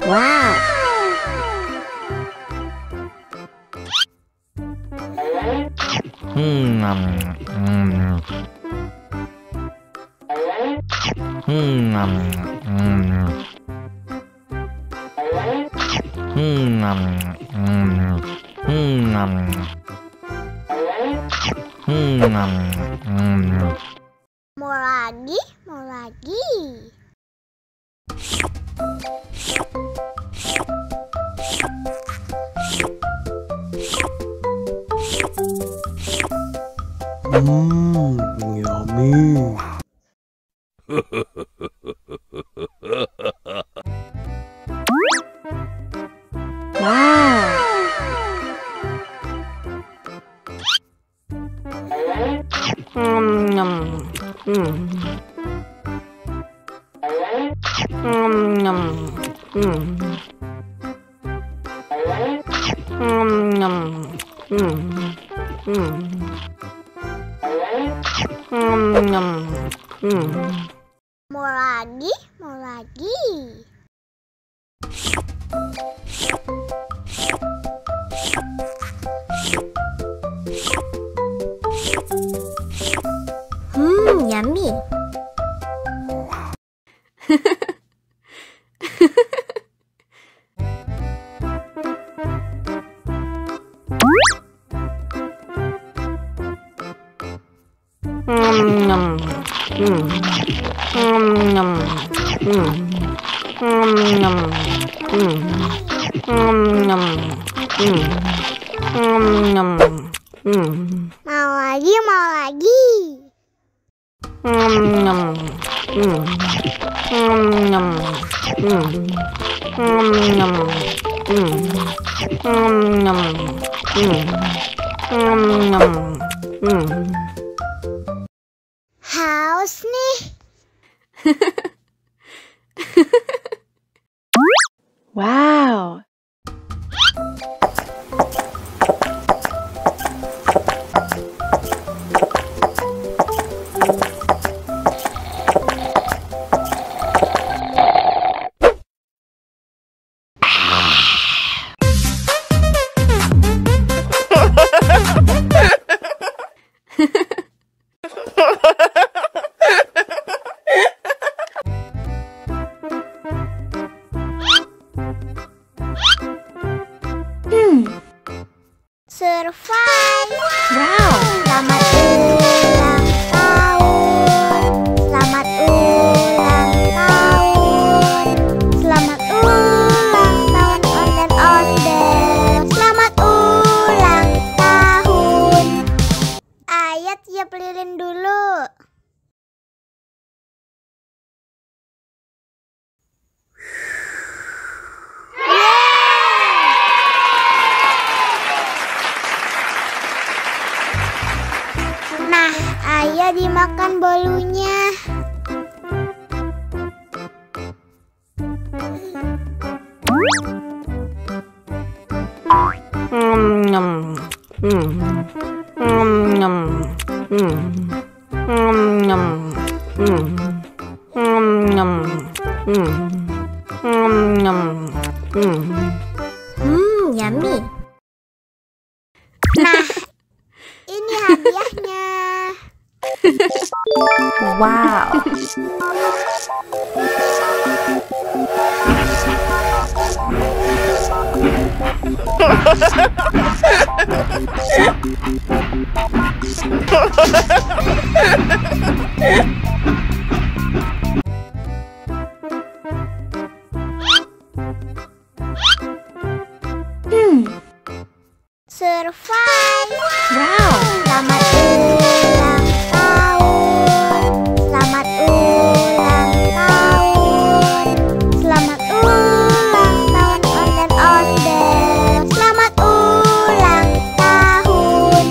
Wow. Mau lagi, mau lagi. Yummy. Wow. Mau lagi, mau lagi. Yummy. Mau lagi, mau lagi. Haus nih. Wow. Survive. Wow. Selamat ulang tahun. Selamat ulang tahun. Selamat ulang tahun ondel-ondel. Selamat ulang tahun. Ayat tiup lilin dulu. Nah, Ayah dimakan bolunya. Yummy. Nah, ini hadiahnya. Wow. Survive. Wow. Selamat ulang tahun. Selamat ulang tahun. Selamat ulang tahun ondel-ondel. Selamat ulang tahun.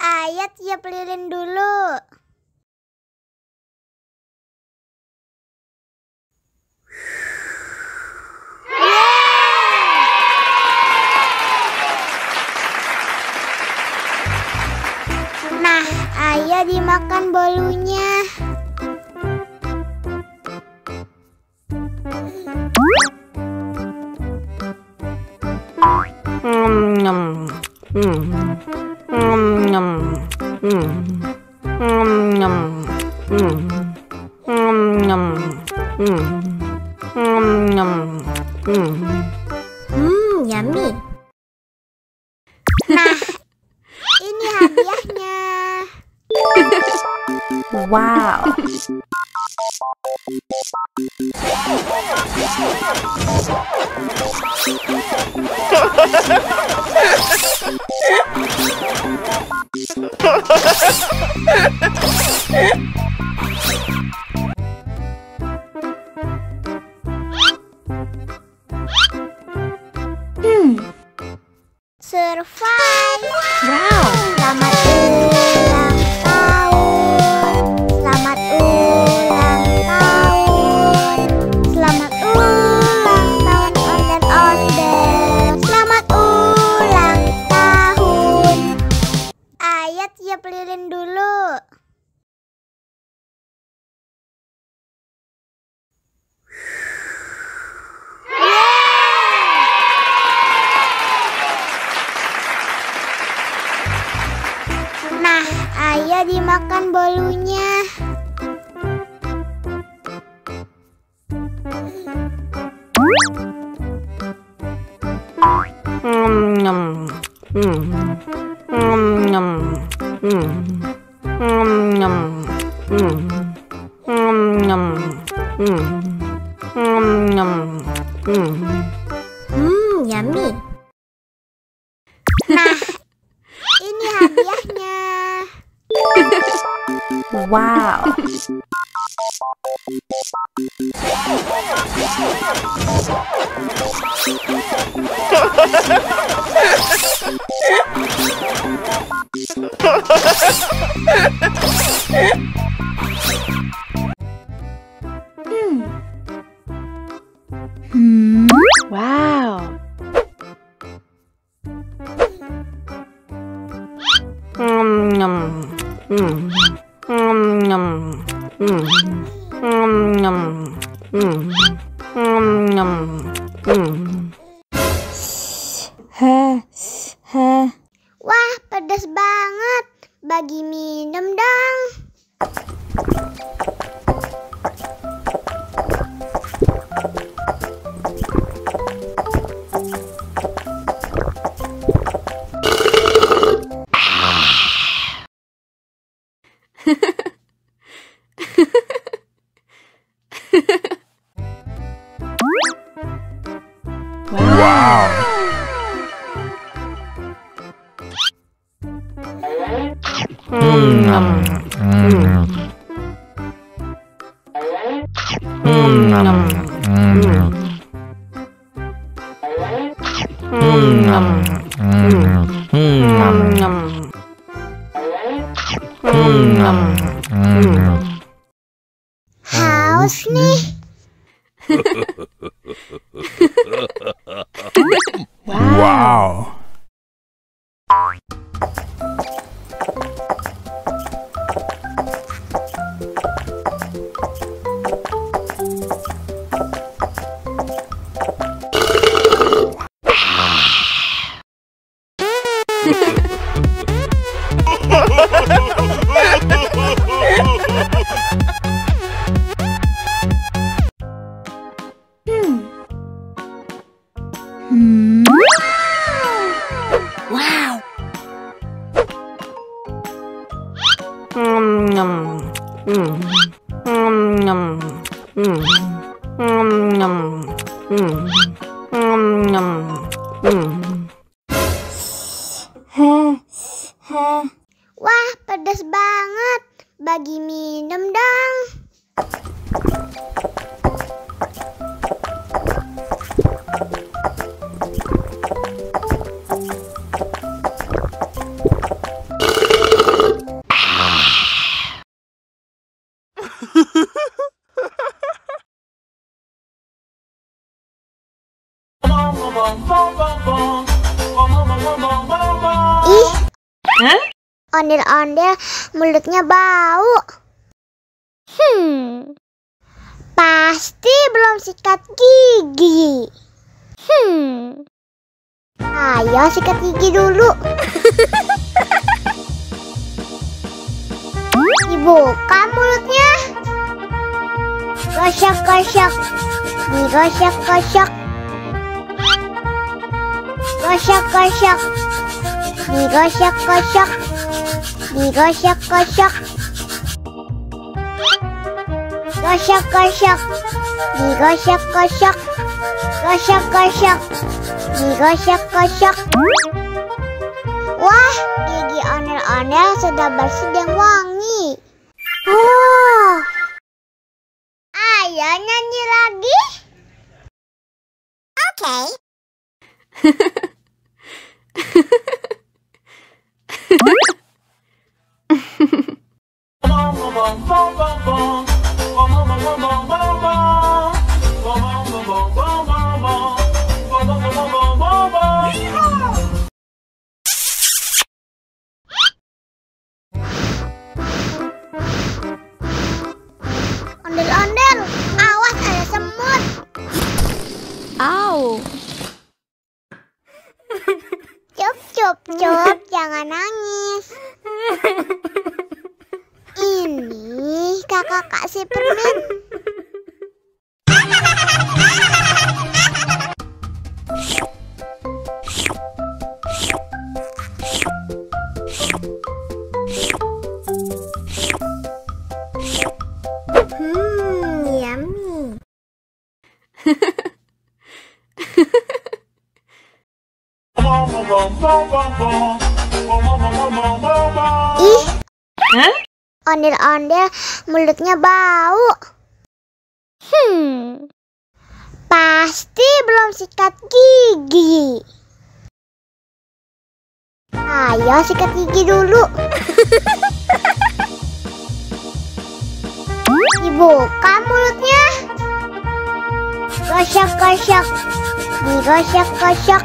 Ayat tiup lilin dulu. Nah, Ayah dimakan bolunya. Yummy. Nah, ini hadiahnya. Wow. Survive. Wow. Selamat ulang tahun. Selamat ulang tahun. Selamat ulang tahun ondel-ondel. Selamat ulang tahun. Ayat tiup lilin dulu. Nah, ayo dimakan bolunya. Yummy. Nah, ini hadiahnya. Wow. Wow. Wah, pedas banget. Bagi minum dong. Wow. Haus nih. Wow. Wow. Wah, pedas banget. Bagi minum dong. Ih, ondel-ondel mulutnya bau. Pasti belum sikat gigi. Ayo sikat gigi dulu. Dibuka mulutnya. Gosok-gosok, digosok-gosok. Gosok-gosok, digosok-gosok. Digosok-gosok. Gosok-gosok, digosok-gosok. Gosok-gosok, digosok-gosok. Wah, gigi ondel-ondel sudah bersih dan wangi. Oh, ayo nyanyi lagi. Oke. Ondel-ondel, awas ada semut. Ow. Cup, cup, cup, jangan nangis. Ini kakak kasih permen. Yummy. Ih, ondel-ondel mulutnya bau. Pasti belum sikat gigi. Ayo sikat gigi dulu. Dibuka mulutnya. Gosok-gosok, digosok-gosok.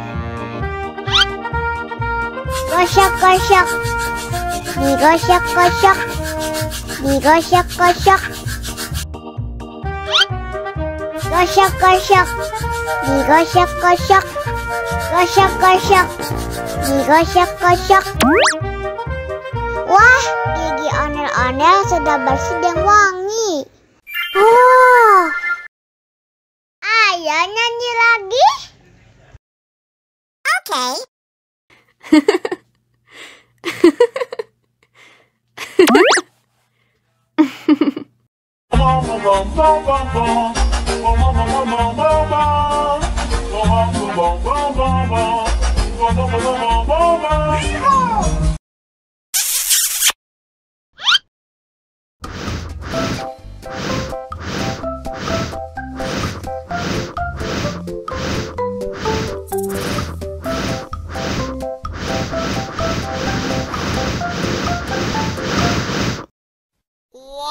Gosok-gosok, digosok-gosok. Digosok-gosok. Gosok-gosok, digosok-gosok. Gosok-gosok, digosok-gosok. Wah, gigi ondel-ondel sudah bersih dan wangi. Oh, ayo nyanyi lagi. Oke.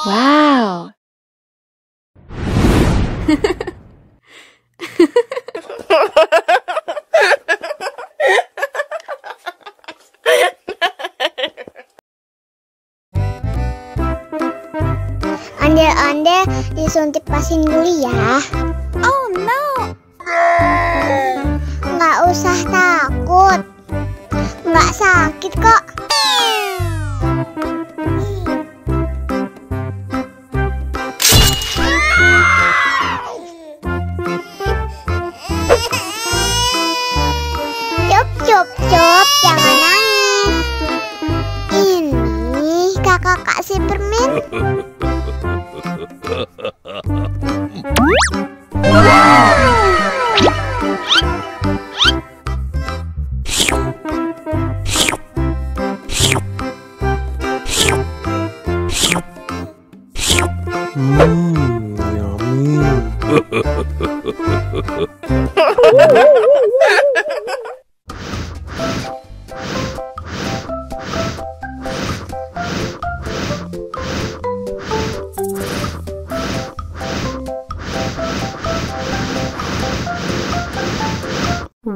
Wow. Ondel-ondel disuntik vaksin dulu ya. Oh no. Nggak usah takut. Nggak sakit kok. Cup, cup, cup, jangan nangis. Ini kakak kasih permen.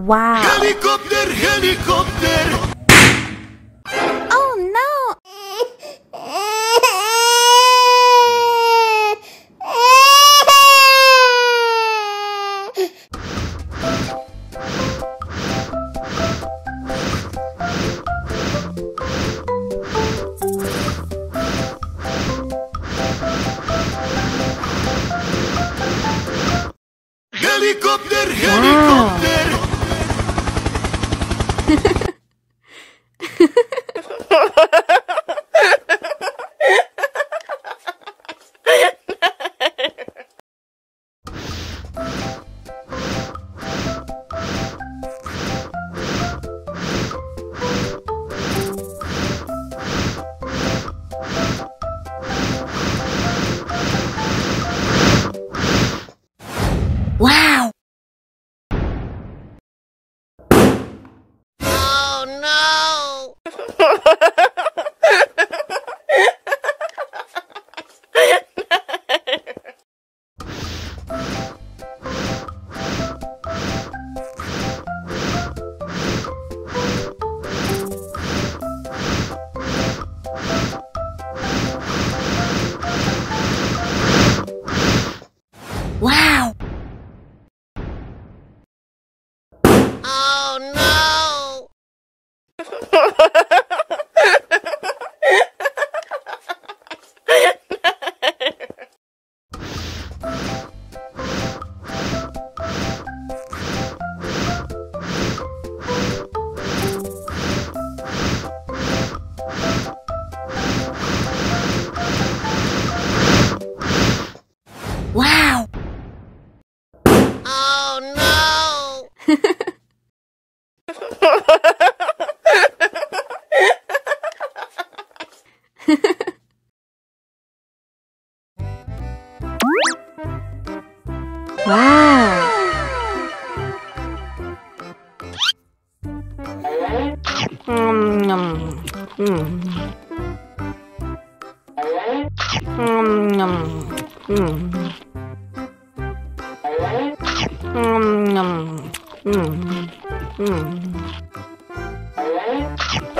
Wow. Helikopter, helikopter. Oh no. helikopter, helikopter. Wow! Oh no! Wow! Oh no! Wow!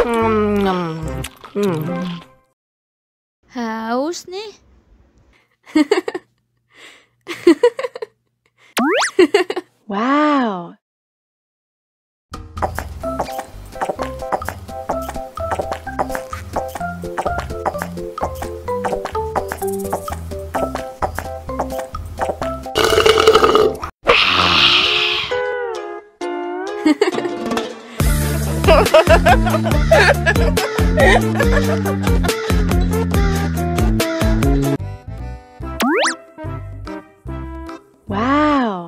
Oh no! Wow! Haus nih. Wow. Wow.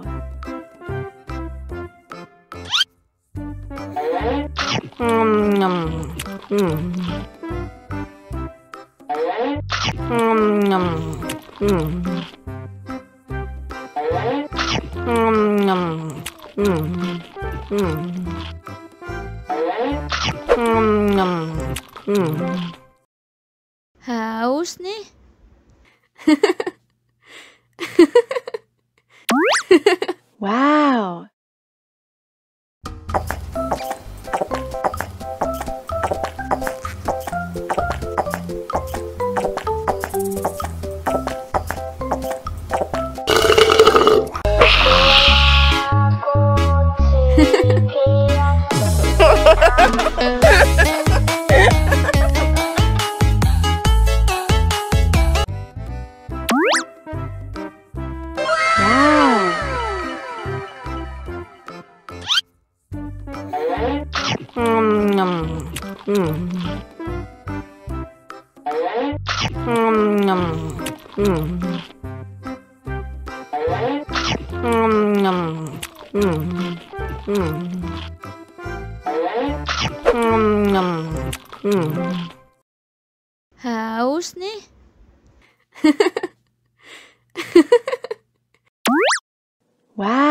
Haus nih. Wow. Haus nih. Wow.